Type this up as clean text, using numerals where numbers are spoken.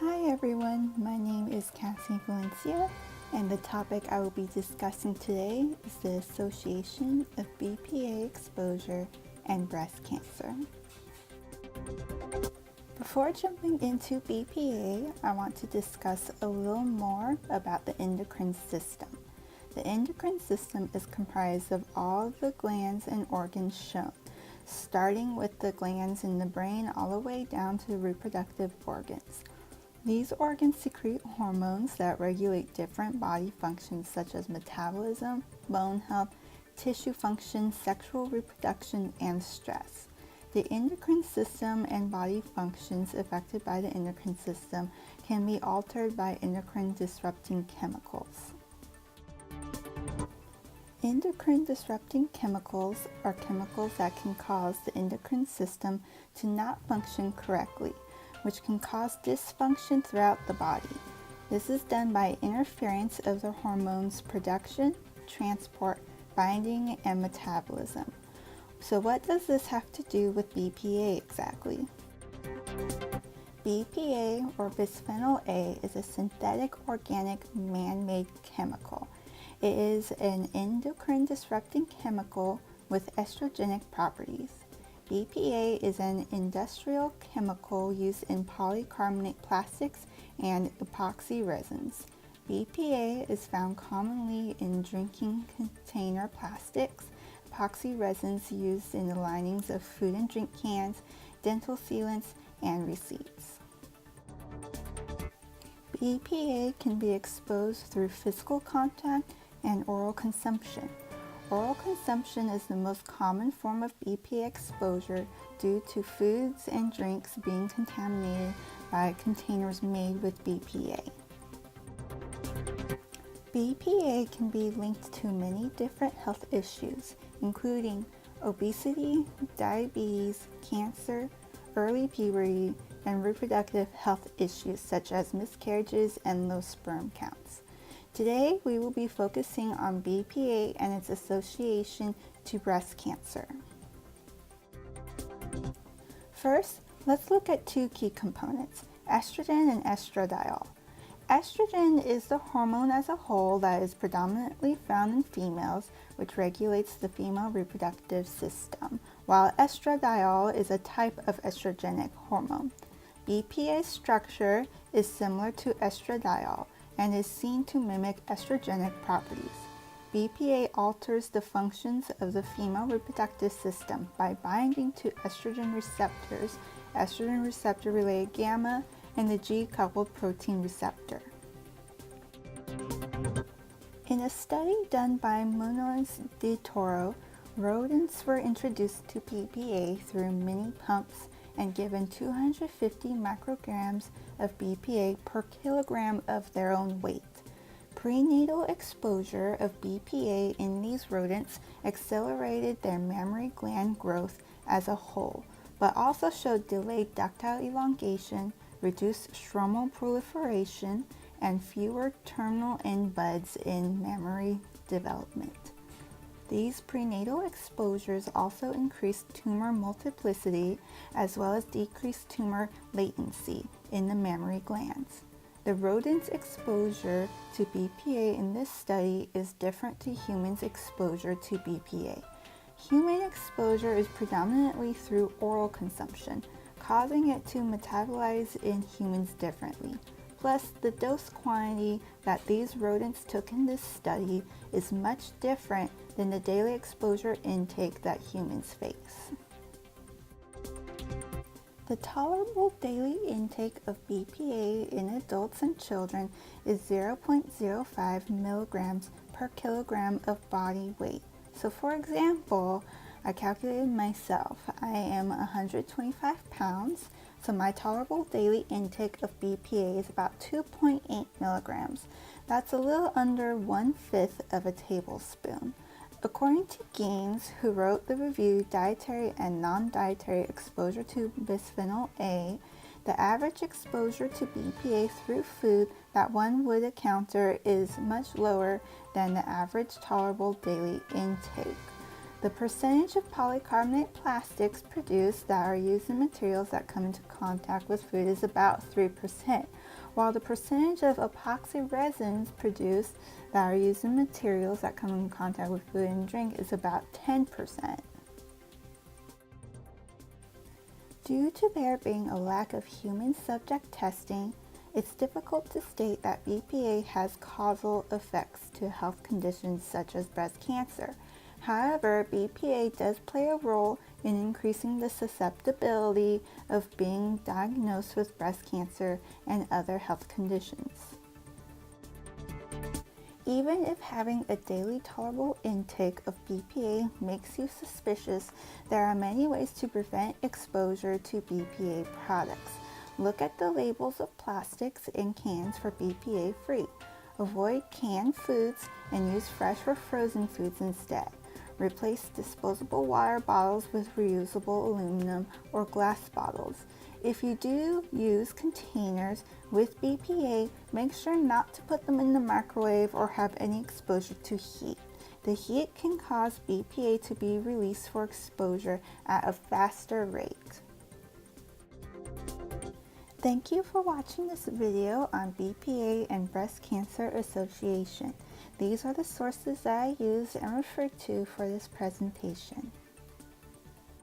Hi everyone, my name is Cassie Valencia, and the topic I will be discussing today is the association of BPA exposure and breast cancer. Before jumping into BPA, I want to discuss a little more about the endocrine system. The endocrine system is comprised of all the glands and organs shown, starting with the glands in the brain all the way down to the reproductive organs. These organs secrete hormones that regulate different body functions such as metabolism, bone health, tissue function, sexual reproduction, and stress. The endocrine system and body functions affected by the endocrine system can be altered by endocrine disrupting chemicals. Endocrine disrupting chemicals are chemicals that can cause the endocrine system to not function correctly, which can cause dysfunction throughout the body. This is done by interference of the hormones' production, transport, binding, and metabolism. So what does this have to do with BPA exactly? BPA, or bisphenol A, is a synthetic organic man-made chemical. It is an endocrine disrupting chemical with estrogenic properties. BPA is an industrial chemical used in polycarbonate plastics and epoxy resins. BPA is found commonly in drinking container plastics, epoxy resins used in the linings of food and drink cans, dental sealants, and receipts. BPA can be exposed through physical contact and oral consumption. Oral consumption is the most common form of BPA exposure due to foods and drinks being contaminated by containers made with BPA. BPA can be linked to many different health issues, including obesity, diabetes, cancer, early puberty, and reproductive health issues such as miscarriages and low sperm counts. Today, we will be focusing on BPA and its association to breast cancer. First, let's look at two key components, estrogen and estradiol. Estrogen is the hormone as a whole that is predominantly found in females, which regulates the female reproductive system, while estradiol is a type of estrogenic hormone. BPA's structure is similar to estradiol and is seen to mimic estrogenic properties. BPA alters the functions of the female reproductive system by binding to estrogen receptor-related gamma, and the G-coupled protein receptor. In a study done by Munoz de Toro, rodents were introduced to BPA through mini pumps and given 250 micrograms of BPA per kilogram of their own weight. Prenatal exposure of BPA in these rodents accelerated their mammary gland growth as a whole, but also showed delayed ductile elongation, reduced stromal proliferation, and fewer terminal end buds in mammary development. These prenatal exposures also increased tumor multiplicity as well as decreased tumor latency in the mammary glands. The rodent's exposure to BPA in this study is different to humans' exposure to BPA. Human exposure is predominantly through oral consumption, causing it to metabolize in humans differently. Plus, the dose quantity that these rodents took in this study is much different than the daily exposure intake that humans face. The tolerable daily intake of BPA in adults and children is 0.05 milligrams per kilogram of body weight. So for example, I calculated myself. I am 125 pounds, so my tolerable daily intake of BPA is about 2.8 milligrams. That's a little under 1/5 of a tablespoon. According to Gaines, who wrote the review Dietary and Non-Dietary Exposure to Bisphenol A, the average exposure to BPA through food that one would encounter is much lower than the average tolerable daily intake. The percentage of polycarbonate plastics produced that are used in materials that come into contact with food is about 3%, while the percentage of epoxy resins produced that are used in materials that come in contact with food and drink is about 10%. Due to there being a lack of human subject testing, it's difficult to state that BPA has causal effects to health conditions such as breast cancer. However, BPA does play a role in increasing the susceptibility of being diagnosed with breast cancer and other health conditions. Even if having a daily tolerable intake of BPA makes you suspicious, there are many ways to prevent exposure to BPA products. Look at the labels of plastics in cans for BPA free. Avoid canned foods and use fresh or frozen foods instead. Replace disposable water bottles with reusable aluminum or glass bottles. If you do use containers with BPA, make sure not to put them in the microwave or have any exposure to heat. The heat can cause BPA to be released for exposure at a faster rate. Thank you for watching this video on BPA and Breast Cancer Association. These are the sources that I used and referred to for this presentation.